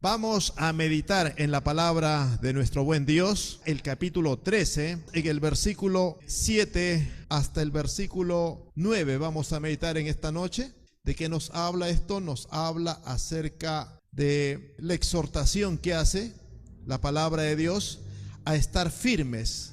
Vamos a meditar en la palabra de nuestro buen Dios, el capítulo 13, en el versículo 7 hasta el versículo 9. Vamos a meditar en esta noche. ¿De qué nos habla esto? Nos habla acerca de la exhortación que hace la palabra de Dios a estar firmes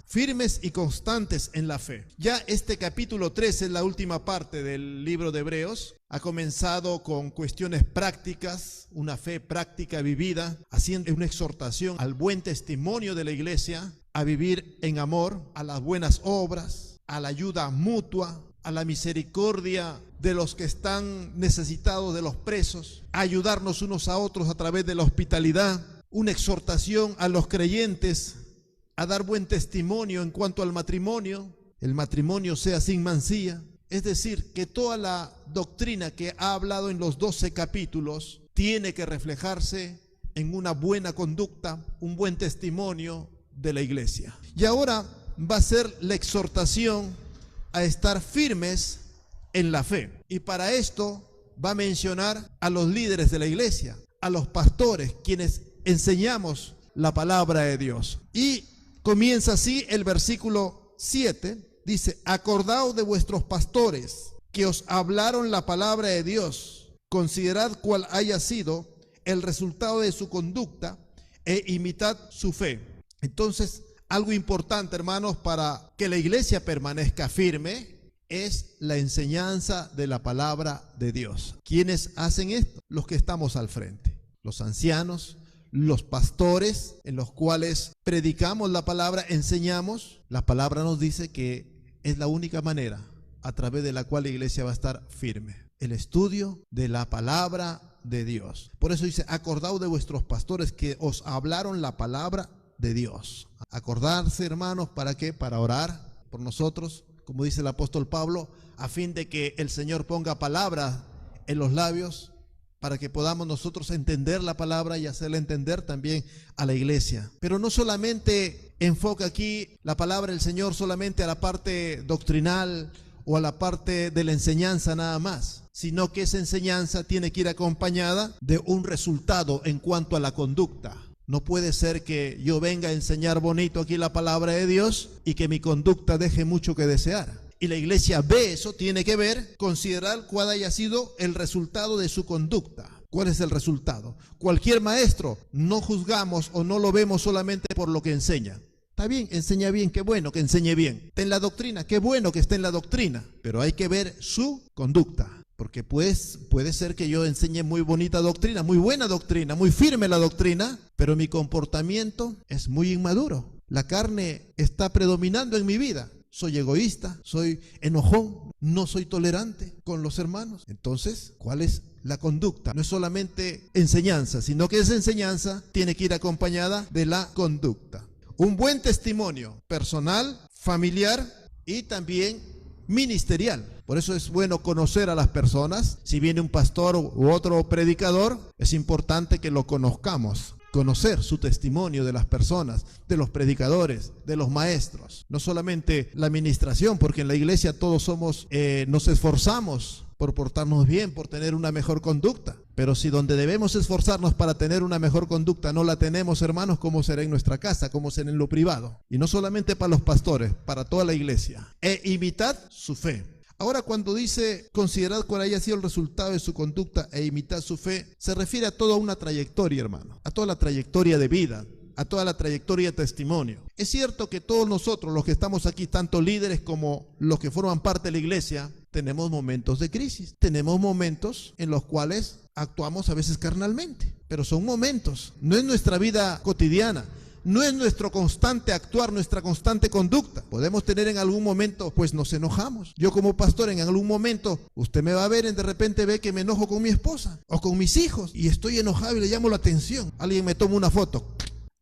y constantes en la fe. Ya este capítulo 13 es la última parte del libro de Hebreos. Ha comenzado con cuestiones prácticas, una fe práctica vivida, haciendo una exhortación al buen testimonio de la iglesia, a vivir en amor, a las buenas obras, a la ayuda mutua, a la misericordia de los que están necesitados, de los presos, a ayudarnos unos a otros a través de la hospitalidad, una exhortación a los creyentes a dar buen testimonio en cuanto al matrimonio, el matrimonio sea sin mancilla. Es decir, que toda la doctrina que ha hablado en los 12 capítulos tiene que reflejarse en una buena conducta, un buen testimonio de la iglesia. Y ahora va a ser la exhortación a estar firmes en la fe. Y para esto va a mencionar a los líderes de la iglesia, a los pastores, quienes enseñamos la palabra de Dios. Y comienza así el versículo 7. Dice: acordaos de vuestros pastores que os hablaron la palabra de Dios. Considerad cuál haya sido el resultado de su conducta e imitad su fe. Entonces, algo importante, hermanos, para que la iglesia permanezca firme es la enseñanza de la palabra de Dios. ¿Quiénes hacen esto? Los que estamos al frente, los ancianos, los pastores, en los cuales predicamos la palabra, enseñamos. La palabra nos dice que es la única manera a través de la cual la iglesia va a estar firme: el estudio de la palabra de Dios. Por eso dice: acordaos de vuestros pastores que os hablaron la palabra de Dios. Acordarse, hermanos, ¿para qué? Para orar por nosotros, como dice el apóstol Pablo, a fin de que el Señor ponga palabra en los labios, para que podamos nosotros entender la palabra y hacerla entender también a la iglesia. Pero no solamente enfoca aquí la palabra del Señor solamente a la parte doctrinal o a la parte de la enseñanza nada más, sino que esa enseñanza tiene que ir acompañada de un resultado en cuanto a la conducta. No puede ser que yo venga a enseñar bonito aquí la palabra de Dios y que mi conducta deje mucho que desear. Y la iglesia ve eso, tiene que ver, considerar cuál haya sido el resultado de su conducta. ¿Cuál es el resultado? Cualquier maestro, no juzgamos o no lo vemos solamente por lo que enseña. Está bien, enseña bien, qué bueno que enseñe bien. Está en la doctrina, qué bueno que esté en la doctrina. Pero hay que ver su conducta. Porque pues puede ser que yo enseñe muy bonita doctrina, muy buena doctrina, muy firme la doctrina, pero mi comportamiento es muy inmaduro. La carne está predominando en mi vida. Soy egoísta, soy enojón, no soy tolerante con los hermanos. Entonces, ¿cuál es la conducta? No es solamente enseñanza, sino que esa enseñanza tiene que ir acompañada de la conducta. Un buen testimonio personal, familiar y también ministerial. Por eso es bueno conocer a las personas. Si viene un pastor u otro predicador, es importante que lo conozcamos. Conocer su testimonio de las personas, de los predicadores, de los maestros. No solamente la administración, porque en la iglesia todos nos esforzamos por portarnos bien, por tener una mejor conducta. Pero si donde debemos esforzarnos para tener una mejor conducta no la tenemos, hermanos, ¿cómo será en nuestra casa? ¿Cómo será en lo privado? Y no solamente para los pastores, para toda la iglesia. E imitad su fe. Ahora, cuando dice considerad cuál haya sido el resultado de su conducta e imitad su fe, se refiere a toda una trayectoria, hermano, a toda la trayectoria de vida, a toda la trayectoria de testimonio. Es cierto que todos nosotros, los que estamos aquí, tanto líderes como los que forman parte de la iglesia, tenemos momentos de crisis, tenemos momentos en los cuales actuamos a veces carnalmente, pero son momentos, no es nuestra vida cotidiana. No es nuestro constante actuar, nuestra constante conducta. Podemos tener en algún momento, pues nos enojamos. Yo como pastor en algún momento, usted me va a ver, de repente ve que me enojo con mi esposa o con mis hijos y estoy enojado y le llamo la atención. Alguien me toma una foto.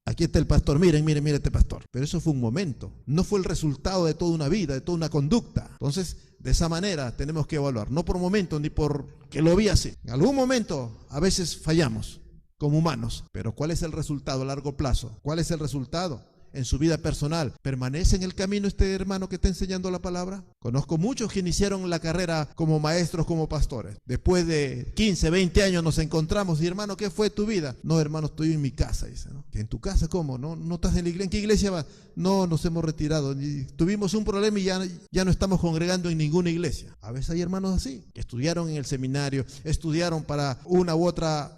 Aquí está el pastor, miren este pastor. Pero eso fue un momento, no fue el resultado de toda una vida, de toda una conducta. Entonces, de esa manera tenemos que evaluar, no por momento ni por que lo vi así. En algún momento a veces fallamos como humanos, pero ¿cuál es el resultado a largo plazo? ¿Cuál es el resultado en su vida personal? ¿Permanece en el camino este hermano que está enseñando la palabra? Conozco muchos que iniciaron la carrera como maestros, como pastores. Después de 15, 20 años nos encontramos y hermano, ¿qué fue tu vida? No, hermano, estoy en mi casa, dice, ¿no? ¿En tu casa cómo? ¿No estás en la iglesia? ¿En qué iglesia vas? No, nos hemos retirado. Tuvimos un problema y ya no estamos congregando en ninguna iglesia. A veces hay hermanos así, que estudiaron en el seminario, estudiaron para una u otra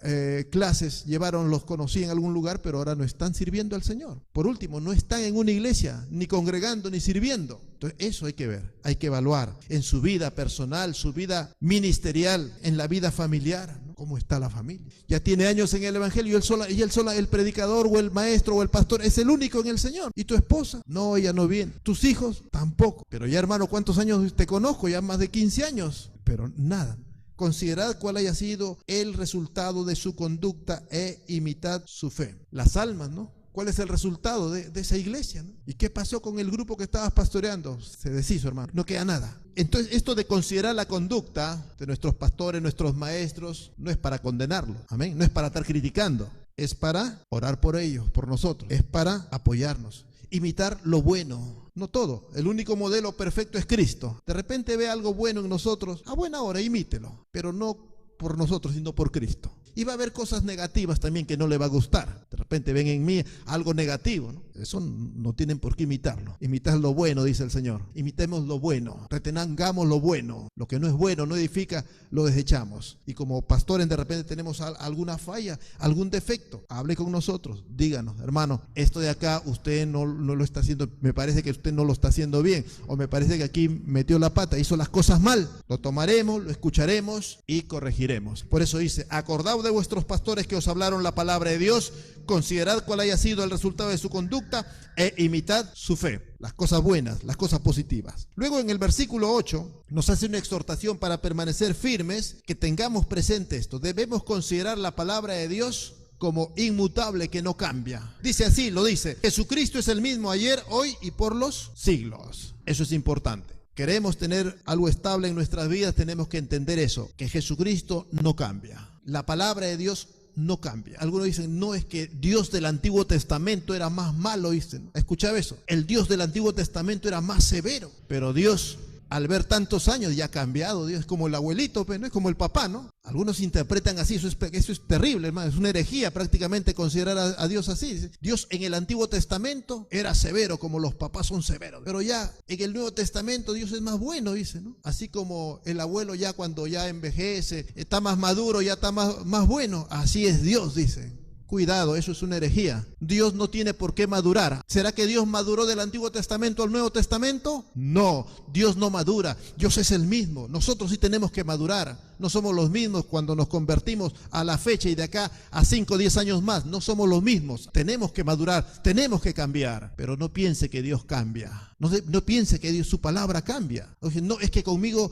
clases, los conocí en algún lugar, pero ahora no están sirviendo al Señor. Por último, no están en una iglesia, ni congregando, ni sirviendo. Entonces, eso hay que ver, hay que evaluar en su vida personal, su vida ministerial, en la vida familiar, ¿no? ¿Cómo está la familia? Ya tiene años en el evangelio y él sola, el predicador o el maestro o el pastor, es el único en el Señor. ¿Y tu esposa? No, ella no viene. ¿Tus hijos? Tampoco. Pero ya, hermano, ¿cuántos años te conozco? Ya más de 15 años. Pero nada. Considerad cuál haya sido el resultado de su conducta e imitad su fe. Las almas, ¿no? ¿Cuál es el resultado de esa iglesia, ¿no? ¿Y qué pasó con el grupo que estabas pastoreando? Se deshizo, hermano. No queda nada. Entonces, esto de considerar la conducta de nuestros pastores, nuestros maestros, no es para condenarlos. Amén. No es para estar criticando. Es para orar por ellos, por nosotros. Es para apoyarnos. Imitar lo bueno. No todo. El único modelo perfecto es Cristo. De repente ve algo bueno en nosotros. A buena hora, imítelo. Pero no por nosotros, sino por Cristo. Y va a haber cosas negativas también que no le va a gustar. De repente ven en mí algo negativo, ¿no? Eso no tienen por qué imitarlo. Imitad lo bueno, dice el Señor. Imitemos lo bueno. Retengamos lo bueno. Lo que no es bueno, no edifica, lo desechamos. Y como pastores de repente tenemos alguna falla, algún defecto. Hable con nosotros. Díganos, hermano, esto de acá usted no lo está haciendo. Me parece que usted no lo está haciendo bien. O me parece que aquí metió la pata, hizo las cosas mal. Lo tomaremos, lo escucharemos y corregiremos. Por eso dice, acordaos de vuestros pastores que os hablaron la palabra de Dios, considerad cuál haya sido el resultado de su conducta e imitad su fe, las cosas buenas, las cosas positivas. Luego en el versículo 8 nos hace una exhortación para permanecer firmes, que tengamos presente esto. Debemos considerar la palabra de Dios como inmutable, que no cambia. Dice así, lo dice, Jesucristo es el mismo ayer, hoy y por los siglos. Eso es importante. Queremos tener algo estable en nuestras vidas, tenemos que entender eso, que Jesucristo no cambia. La palabra de Dios no cambia. Algunos dicen, no, es que Dios del Antiguo Testamento era más malo, dicen. ¿Escuchaba eso? El Dios del Antiguo Testamento era más severo, pero Dios, al ver tantos años, ya ha cambiado. Dios es como el abuelito, pero no es como el papá, ¿no? Algunos interpretan así, eso es terrible, hermano. Es una herejía prácticamente considerar a Dios así. Dios en el Antiguo Testamento era severo, como los papás son severos. Pero ya en el Nuevo Testamento Dios es más bueno, dice, ¿no? Así como el abuelo ya cuando ya envejece, está más maduro, ya está más bueno. Así es Dios, dice. Cuidado, eso es una herejía. Dios no tiene por qué madurar. ¿Será que Dios maduró del Antiguo Testamento al Nuevo Testamento? No, Dios no madura. Dios es el mismo. Nosotros sí tenemos que madurar. No somos los mismos cuando nos convertimos a la fecha y de acá a 5 o 10 años más. No somos los mismos. Tenemos que madurar, tenemos que cambiar. Pero no piense que Dios cambia. No piense que su palabra cambia. No, es que conmigo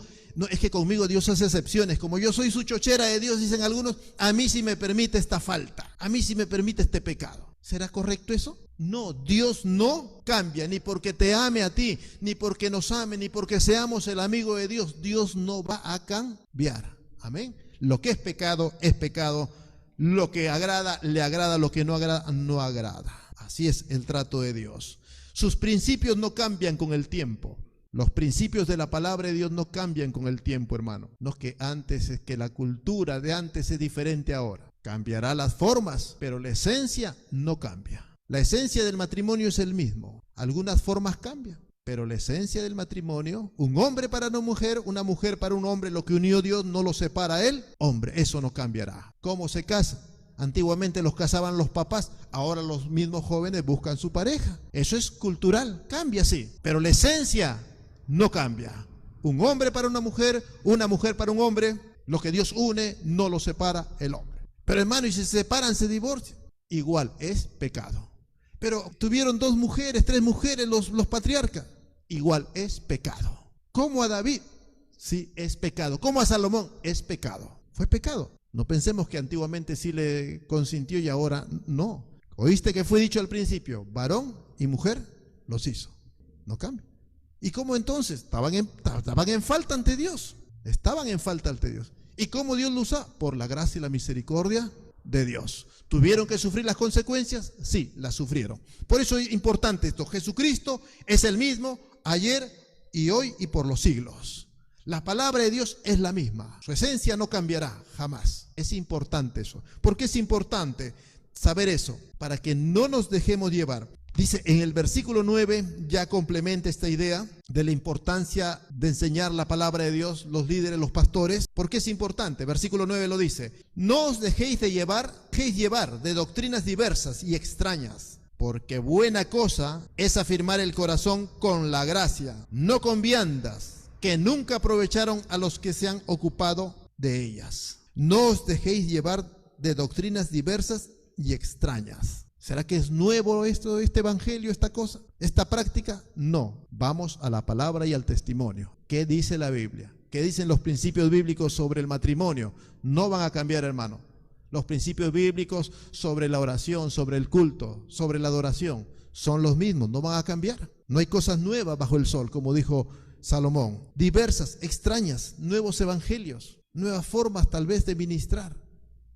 Dios hace excepciones. Como yo soy su chochera de Dios, dicen algunos, a mí sí me permite esta falta. A mí sí me permite este pecado. ¿Será correcto eso? No, Dios no cambia, ni porque te ame a ti, ni porque nos ame, ni porque seamos el amigo de Dios. Dios no va a cambiar. Amén. Lo que es pecado, es pecado. Lo que agrada, le agrada. Lo que no agrada, no agrada. Así es el trato de Dios. Sus principios no cambian con el tiempo. Los principios de la palabra de Dios no cambian con el tiempo, hermano. No es que la cultura de antes es diferente ahora. Cambiará las formas, pero la esencia no cambia. La esencia del matrimonio es el mismo. Algunas formas cambian, pero la esencia del matrimonio, un hombre para una mujer para un hombre, lo que unió Dios no lo separa él, hombre, eso no cambiará. ¿Cómo se casa? Antiguamente los casaban los papás, ahora los mismos jóvenes buscan su pareja. Eso es cultural, cambia sí, pero la esencia no cambia. Un hombre para una mujer para un hombre, lo que Dios une no lo separa el hombre. Pero hermano, y si se separan, se divorcian, igual es pecado. Pero tuvieron 2 mujeres, 3 mujeres los patriarcas, igual es pecado. Como a David, sí es pecado. Como a Salomón, es pecado. Fue pecado. No pensemos que antiguamente sí le consintió y ahora no. ¿Oíste que fue dicho al principio? Varón y mujer los hizo. No cambia. ¿Y cómo entonces? Estaban en falta ante Dios. Estaban en falta ante Dios. ¿Y cómo Dios lo usa? Por la gracia y la misericordia de Dios. ¿Tuvieron que sufrir las consecuencias? Sí, las sufrieron. Por eso es importante esto. Jesucristo es el mismo ayer y hoy y por los siglos. La palabra de Dios es la misma. Su esencia no cambiará jamás. Es importante eso. ¿Por qué es importante saber eso? Para que no nos dejemos llevar. Dice en el versículo 9, ya complementa esta idea de la importancia de enseñar la palabra de Dios, los líderes, los pastores. ¿Por qué es importante? Versículo 9 lo dice: no os dejéis llevar de doctrinas diversas y extrañas, porque buena cosa es afirmar el corazón con la gracia, no con viandas, que nunca aprovecharon a los que se han ocupado de ellas. No os dejéis llevar de doctrinas diversas y extrañas. ¿Será que es nuevo este evangelio, esta cosa, esta práctica? No. Vamos a la palabra y al testimonio. ¿Qué dice la Biblia? ¿Qué dicen los principios bíblicos sobre el matrimonio? No van a cambiar, hermano. Los principios bíblicos sobre la oración, sobre el culto, sobre la adoración, son los mismos, no van a cambiar. No hay cosas nuevas bajo el sol, como dijo Salomón. Diversas, extrañas, nuevos evangelios, nuevas formas tal vez de ministrar,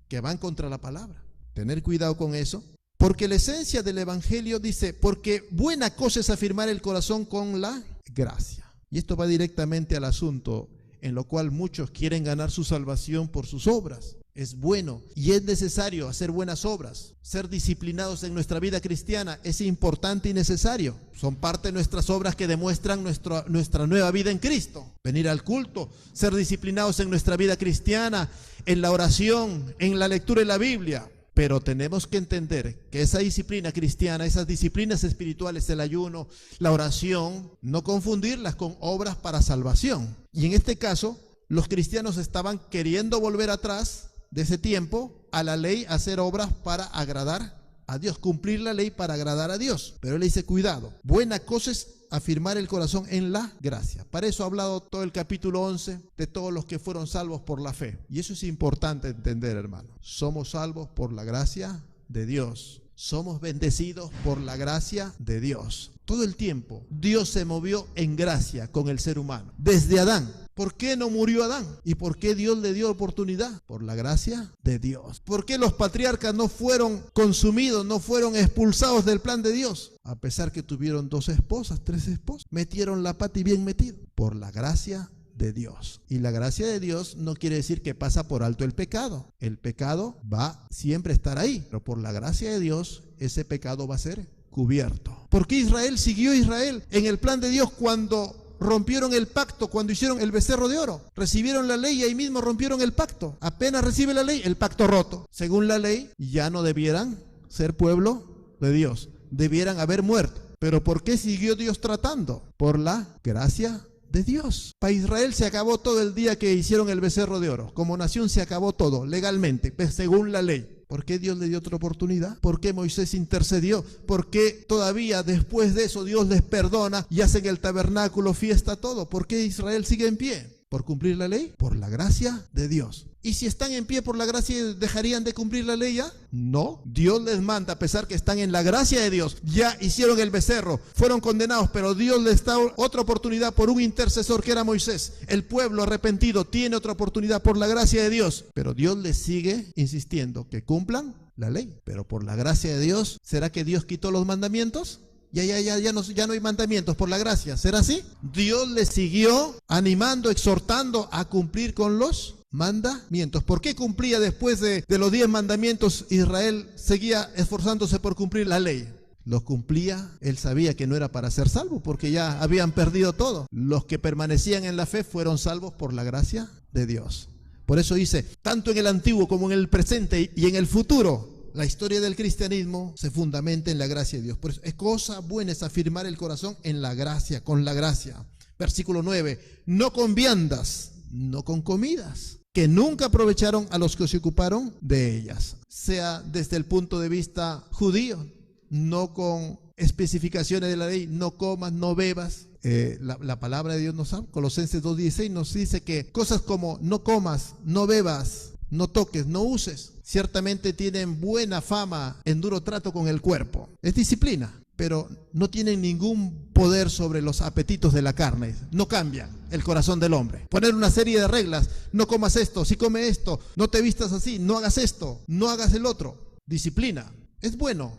que van contra la palabra. Tener cuidado con eso. Porque la esencia del evangelio dice, porque buena cosa es afirmar el corazón con la gracia. Y esto va directamente al asunto en lo cual muchos quieren ganar su salvación por sus obras. Es bueno y es necesario hacer buenas obras. Ser disciplinados en nuestra vida cristiana es importante y necesario. Son parte de nuestras obras que demuestran nuestra nueva vida en Cristo. Venir al culto, ser disciplinados en nuestra vida cristiana, en la oración, en la lectura de la Biblia. Pero tenemos que entender que esa disciplina cristiana, esas disciplinas espirituales, el ayuno, la oración, no confundirlas con obras para salvación. Y en este caso, los cristianos estaban queriendo volver atrás de ese tiempo a la ley, hacer obras para agradar a Dios, cumplir la ley para agradar a Dios. Pero él le dice, cuidado, buena cosa es afirmar el corazón en la gracia. Para eso ha hablado todo el capítulo 11 de todos los que fueron salvos por la fe. Y eso es importante entender, hermano. Somos salvos por la gracia de Dios. Somos bendecidos por la gracia de Dios. Todo el tiempo Dios se movió en gracia con el ser humano. Desde Adán. ¿Por qué no murió Adán? ¿Y por qué Dios le dio oportunidad? Por la gracia de Dios. ¿Por qué los patriarcas no fueron consumidos, no fueron expulsados del plan de Dios? A pesar que tuvieron 2 esposas, 3 esposas. Metieron la pata y bien metido. Por la gracia de Dios. Y la gracia de Dios no quiere decir que pasa por alto el pecado. El pecado va siempre a estar ahí. Pero por la gracia de Dios, ese pecado va a ser cubierto. ¿Por qué Israel siguió Israel en el plan de Dios cuando rompieron el pacto, cuando hicieron el becerro de oro? Recibieron la ley y ahí mismo rompieron el pacto. Apenas recibe la ley, el pacto roto. Según la ley, ya no debieran ser pueblo de Dios. Debieran haber muerto. Pero ¿por qué siguió Dios tratando? Por la gracia de Dios. Para Israel se acabó todo el día que hicieron el becerro de oro. Como nación se acabó todo, legalmente, según la ley. ¿Por qué Dios le dio otra oportunidad? ¿Por qué Moisés intercedió? ¿Por qué todavía después de eso Dios les perdona y hacen el tabernáculo, fiesta, todo? ¿Por qué Israel sigue en pie? ¿Por cumplir la ley? Por la gracia de Dios. ¿Y si están en pie por la gracia, dejarían de cumplir la ley ya? No. Dios les manda, a pesar que están en la gracia de Dios. Ya hicieron el becerro, fueron condenados, pero Dios les da otra oportunidad por un intercesor que era Moisés. El pueblo arrepentido tiene otra oportunidad por la gracia de Dios. Pero Dios les sigue insistiendo que cumplan la ley. Pero por la gracia de Dios, ¿será que Dios quitó los mandamientos? Ya no hay mandamientos por la gracia. ¿Será así? Dios les siguió animando, exhortando a cumplir con los mandamientos. ¿Por qué cumplía después de los 10 mandamientos? Israel seguía esforzándose por cumplir la ley. Los cumplía, él sabía que no era para ser salvo, porque ya habían perdido todo. Los que permanecían en la fe fueron salvos por la gracia de Dios. Por eso dice, tanto en el antiguo como en el presente y en el futuro, la historia del cristianismo se fundamenta en la gracia de Dios. Por eso es cosa buena es afirmar el corazón en la gracia, con la gracia. Versículo 9, no con viandas, no con comidas, que nunca aprovecharon a los que se ocuparon de ellas. Sea desde el punto de vista judío, no con especificaciones de la ley, no comas, no bebas. La palabra de Dios nos habla, Colosenses 2:16 nos dice que cosas como no comas, no bebas, no toques, no uses, ciertamente tienen buena fama en duro trato con el cuerpo. Es disciplina, pero no tienen ningún poder sobre los apetitos de la carne. No cambian el corazón del hombre. Poner una serie de reglas, no comas esto, si come esto, no te vistas así, no hagas esto, no hagas el otro. Disciplina. Es bueno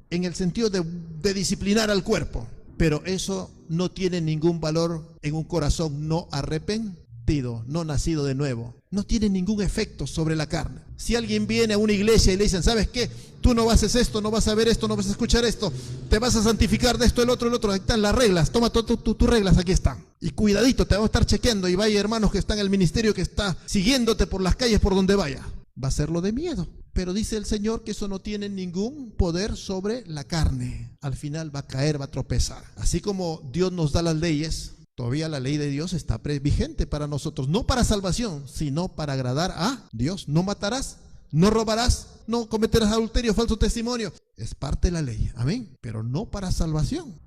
en el sentido de disciplinar al cuerpo, Pero eso no tiene ningún valor en un corazón no arrepentido, no nacido de nuevo. No tiene ningún efecto sobre la carne. Si alguien viene a una iglesia y le dicen, ¿sabes qué? Tú no vas a hacer esto, no vas a ver esto, no vas a escuchar esto, te vas a santificar de esto, el otro, ahí están las reglas, toma tus reglas, aquí están. Y cuidadito, te vamos a estar chequeando y vaya hermanos que están en el ministerio que está siguiéndote por las calles por donde vaya. Va a serlo de miedo. Pero dice el Señor que eso no tiene ningún poder sobre la carne. Al final va a caer, va a tropezar. Así como Dios nos da las leyes, todavía la ley de Dios está vigente para nosotros. No para salvación, sino para agradar a Dios. No matarás, no robarás, no cometerás adulterio, falso testimonio. Es parte de la ley, amén. Pero no para salvación.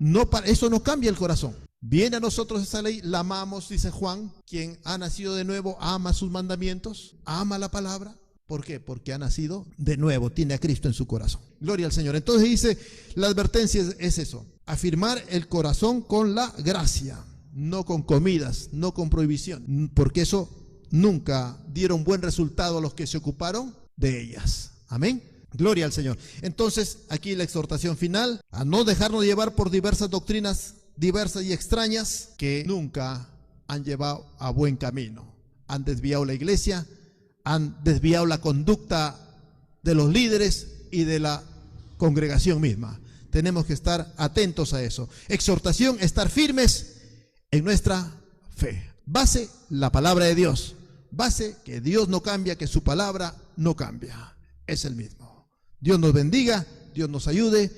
Eso no cambia el corazón. Viene a nosotros esa ley, la amamos, dice Juan. Quien ha nacido de nuevo ama sus mandamientos, ama la palabra. ¿Por qué? Porque ha nacido de nuevo, tiene a Cristo en su corazón. Gloria al Señor. Entonces dice, la advertencia es eso, afirmar el corazón con la gracia, no con comidas, no con prohibición, porque eso nunca dieron buen resultado a los que se ocuparon de ellas. Amén. Gloria al Señor. Entonces, aquí la exhortación final, a no dejarnos llevar por diversas doctrinas diversas y extrañas que nunca han llevado a buen camino. Han desviado la iglesia, han desviado la conducta de los líderes y de la congregación misma. Tenemos que estar atentos a eso. Exhortación, estar firmes en nuestra fe. Base, la palabra de Dios. Base, que Dios no cambia, que su palabra no cambia. Es el mismo. Dios nos bendiga, Dios nos ayude.